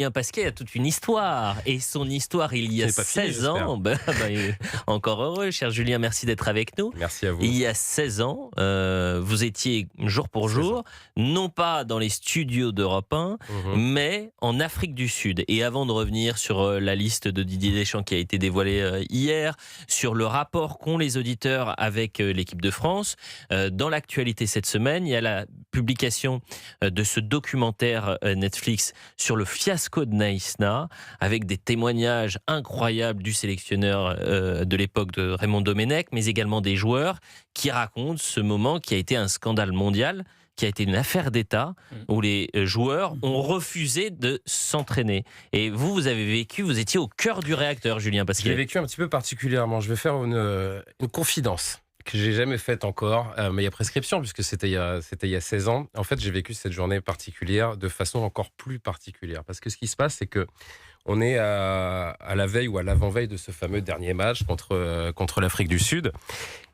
Julien Pasquet a toute une histoire. Et son histoire, il y a Ce n'est pas fini, 16 ans. Encore heureux, cher Julien, merci d'être avec nous. Merci à vous. Il y a 16 ans, vous étiez jour pour 16 jour, ans. non pas dans les studios d'Europe 1, mais en Afrique du Sud. Et avant de revenir sur la liste de Didier Deschamps qui a été dévoilée hier, sur le rapport qu'ont les auditeurs avec l'équipe de France, dans l'actualité cette semaine, il y a la publication de ce documentaire Netflix sur le fiasco de Naïsna, avec des témoignages incroyables du sélectionneur de l'époque de Raymond Domenech, mais également des joueurs qui racontent ce moment qui a été un scandale mondial, qui a été une affaire d'État, où les joueurs ont refusé de s'entraîner. Et vous avez vécu, vous étiez au cœur du réacteur, Julien Je Pasquet. l'ai vécu un petit peu particulièrement. Je vais faire une confidence que j'ai jamais faite encore, mais il y a prescription puisque c'était il y a 16 ans. En fait, j'ai vécu cette journée particulière de façon encore plus particulière. Parce que ce qui se passe, c'est que on est à la veille ou à l'avant-veille de ce fameux dernier match contre l'Afrique du Sud.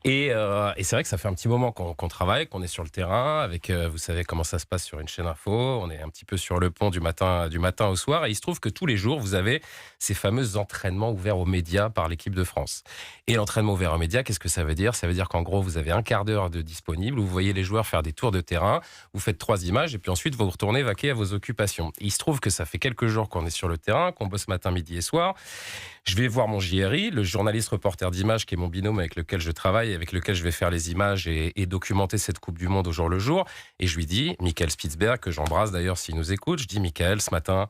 Et c'est vrai que ça fait un petit moment qu'on travaille, qu'on est sur le terrain, avec, vous savez comment ça se passe sur une chaîne info, on est un petit peu sur le pont du matin au soir, et il se trouve que tous les jours, vous avez ces fameux entraînements ouverts aux médias par l'équipe de France. Et l'entraînement ouvert aux médias, qu'est-ce que ça veut dire ? Ça veut dire qu'en gros, vous avez un quart d'heure de disponible, où vous voyez les joueurs faire des tours de terrain, vous faites 3 images, et puis ensuite, vous retournez vaquer à vos occupations. Et il se trouve que ça fait quelques jours qu'on est sur le terrain, qu'on bosse matin, midi et soir. Je vais voir mon JRI, le journaliste reporter d'images, qui est mon binôme avec lequel je travaille, avec lequel je vais faire les images et documenter cette Coupe du Monde au jour le jour. Et je lui dis, Michael Spitzberg, que j'embrasse d'ailleurs s'il nous écoute, je dis, Michael, ce matin,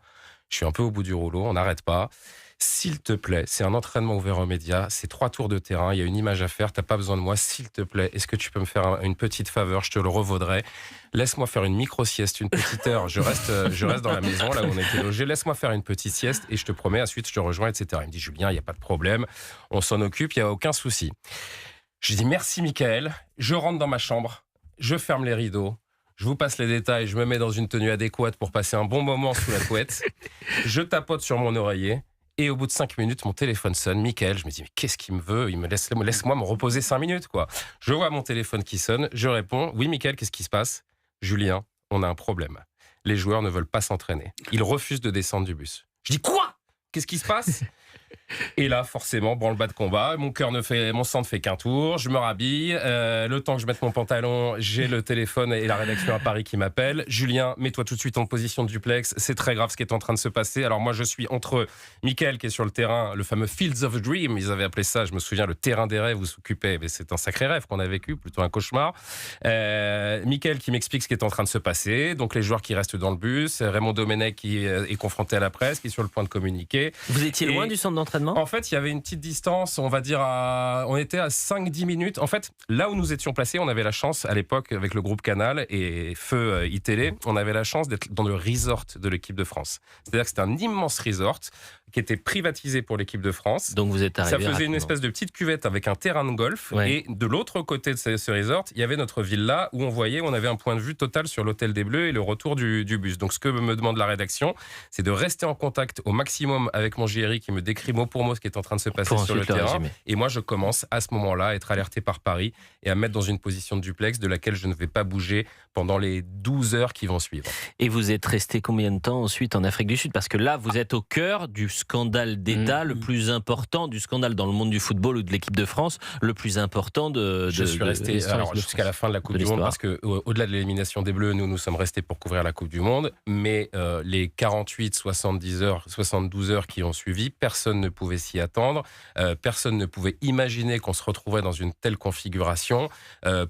je suis un peu au bout du rouleau, on n'arrête pas. S'il te plaît, c'est un entraînement ouvert aux médias, c'est 3 tours de terrain, il y a une image à faire, t'as pas besoin de moi, s'il te plaît, est-ce que tu peux me faire une petite faveur, je te le revaudrai. Laisse-moi faire une micro-sieste, une petite heure, je reste dans la maison, là où on était logé, laisse-moi faire une petite sieste et je te promets, ensuite je te rejoins, etc. Il me dit, Julien, il n'y a pas de problème, on s'en occupe, il n'y a aucun souci. Je dis, merci Michael, je rentre dans ma chambre, je ferme les rideaux, je vous passe les détails, je me mets dans une tenue adéquate pour passer un bon moment sous la couette, je tapote sur mon oreiller. Et au bout de 5 minutes, mon téléphone sonne. Michael, je me dis, mais qu'est-ce qu'il me veut ? Il me laisse-moi me reposer 5 minutes, quoi. Je vois mon téléphone qui sonne, je réponds, oui, Michael, qu'est-ce qui se passe ? Julien, on a un problème. Les joueurs ne veulent pas s'entraîner. Ils refusent de descendre du bus. Je dis, quoi ? Qu'est-ce qui se passe ? Et là, forcément, branle-bas de combat. Mon sang ne fait qu'un tour. Je me rhabille. Le temps que je mette mon pantalon, j'ai le téléphone et la rédaction à Paris qui m'appelle. Julien, mets-toi tout de suite en position de duplex. C'est très grave ce qui est en train de se passer. Alors moi, je suis entre Michael qui est sur le terrain, le fameux Fields of Dream, ils avaient appelé ça, je me souviens, le terrain des rêves où s'occupait. Mais c'est un sacré rêve qu'on a vécu, plutôt un cauchemar. Michael qui m'explique ce qui est en train de se passer. Donc les joueurs qui restent dans le bus. Raymond Domenech qui est confronté à la presse, qui est sur le point de communiquer. Vous étiez loin du centre d'entraînement ? En fait, il y avait une petite distance, on va dire, on était à 5-10 minutes. En fait, là où nous étions placés, on avait la chance, à l'époque, avec le groupe Canal et Feu iTélé, on avait la chance d'être dans le resort de l'équipe de France. C'est-à-dire que c'était un immense resort qui était privatisé pour l'équipe de France. Donc vous êtes arrivé Ça faisait rapidement. une espèce de petite cuvette avec un terrain de golf. Ouais. Et de l'autre côté de ce resort, il y avait notre villa où on avait un point de vue total sur l'hôtel des Bleus et le retour du bus. Donc ce que me demande la rédaction, c'est de rester en contact au maximum avec mon JRI qui me décrit mot pour mot ce qui est en train de se passer Pour sur le ensuite le terrain. résumer. Et moi, je commence à ce moment-là à être alerté par Paris et à me mettre dans une position de duplex de laquelle je ne vais pas bouger pendant les 12 heures qui vont suivre. Et vous êtes resté combien de temps ensuite en Afrique du Sud ? Parce que là, vous êtes au cœur du scandale d'État le plus important, du scandale dans le monde du football ou de l'équipe de France, le plus important Je suis resté jusqu'à la fin de la Coupe du Monde parce que au-delà de l'élimination des Bleus, nous sommes restés pour couvrir la Coupe du Monde. Mais les 48, 70 heures, 72 heures qui ont suivi, personne ne pouvait s'y attendre. Personne ne pouvait imaginer qu'on se retrouverait dans une telle configuration.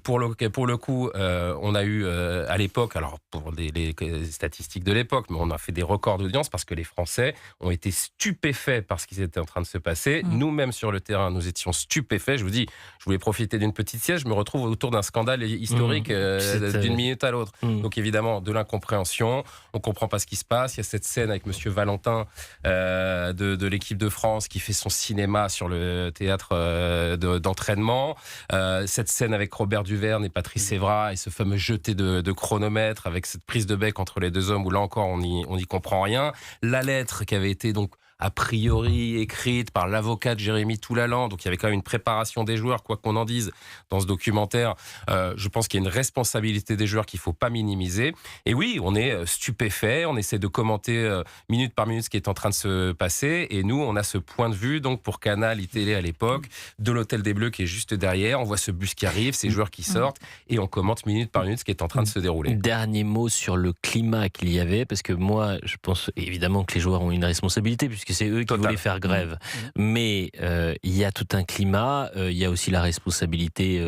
Pour le coup, on a eu à l'époque, alors pour les statistiques de l'époque, mais on a fait des records d'audience parce que les Français ont été stupéfaits par ce qui était en train de se passer. Nous-mêmes sur le terrain, nous étions stupéfaits. Je vous dis, je voulais profiter d'une petite sieste, je me retrouve autour d'un scandale historique d'une minute à l'autre. Donc évidemment, de l'incompréhension, on comprend pas ce qui se passe. Il y a cette scène avec Monsieur Valentin de l'équipe de France qui fait son cinéma sur le théâtre d'entraînement. Cette scène avec Robert Duverne et Patrice Evra et ce fameux jeté de chronomètre avec cette prise de bec entre les deux hommes où là encore on n'y comprend rien. La lettre qui avait été donc a priori écrite par l'avocat de Jérémy Toulalan. Donc il y avait quand même une préparation des joueurs, quoi qu'on en dise, dans ce documentaire. Je pense qu'il y a une responsabilité des joueurs qu'il ne faut pas minimiser. Et oui, on est stupéfait, on essaie de commenter minute par minute ce qui est en train de se passer. Et nous, on a ce point de vue, donc pour Canal, iTélé à l'époque, de l'Hôtel des Bleus qui est juste derrière. On voit ce bus qui arrive, ces joueurs qui sortent, et on commente minute par minute ce qui est en train de se dérouler. Dernier mot sur le climat qu'il y avait, parce que moi, je pense évidemment que les joueurs ont une responsabilité, puisque c'est eux qui voulaient faire grève. Mais il y a tout un climat, il y a aussi la responsabilité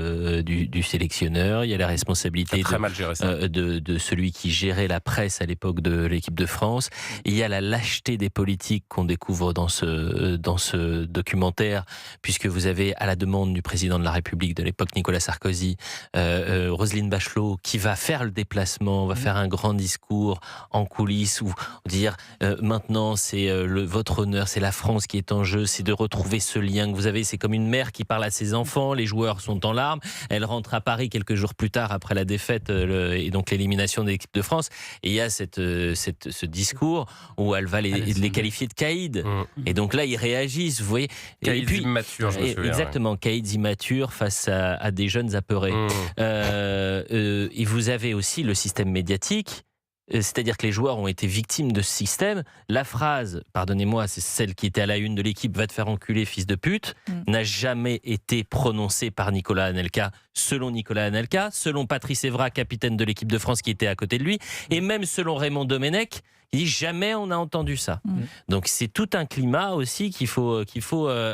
du sélectionneur, il y a la responsabilité de celui qui gérait la presse à l'époque de l'équipe de France, il y a la lâcheté des politiques qu'on découvre dans ce documentaire, puisque vous avez, à la demande du président de la République de l'époque, Nicolas Sarkozy, Roselyne Bachelot, qui va faire le déplacement, va faire un grand discours en coulisses, où dire maintenant c'est votre honneur, c'est la France qui est en jeu, c'est de retrouver ce lien que vous avez, c'est comme une mère qui parle à ses enfants, les joueurs sont en larmes, elle rentre à Paris quelques jours plus tard après la défaite et donc l'élimination de l'équipe de France, et il y a ce discours où elle va les qualifier de caïds, et donc là ils réagissent, vous voyez. Caïds immatures, je me souviens. Exactement, caïds immatures face à des jeunes apeurés. Et vous avez aussi le système médiatique, c'est-à-dire que les joueurs ont été victimes de ce système. La phrase, pardonnez-moi, c'est celle qui était à la une de l'équipe, va te faire enculer, fils de pute, n'a jamais été prononcée par Nicolas Anelka, selon Nicolas Anelka, selon Patrice Evra, capitaine de l'équipe de France qui était à côté de lui, et même selon Raymond Domenech, il dit jamais on a entendu ça. Donc c'est tout un climat aussi qu'il faut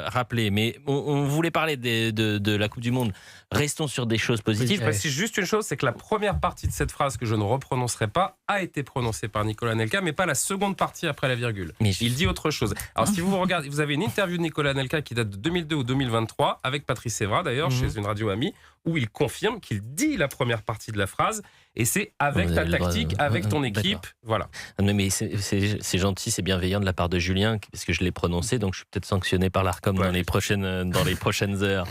rappeler. Mais on voulait parler de la Coupe du Monde. Restons sur des choses positives. Je précise juste une chose, c'est que la première partie de cette phrase que je ne reprononcerai pas a été prononcée par Nicolas Anelka, mais pas la seconde partie après la virgule. Il dit autre chose. Alors si vous regardez, vous avez une interview de Nicolas Anelka qui date de 2002 ou 2023, avec Patrice Evra d'ailleurs, chez une radio amie, où il confirme qu'il dit la première partie de la phrase, et c'est avec ta tactique, avec ton équipe, voilà. Mais c'est gentil, c'est bienveillant de la part de Julien, parce que je l'ai prononcé, donc je suis peut-être sanctionné par l'ARCOM dans les prochaines heures.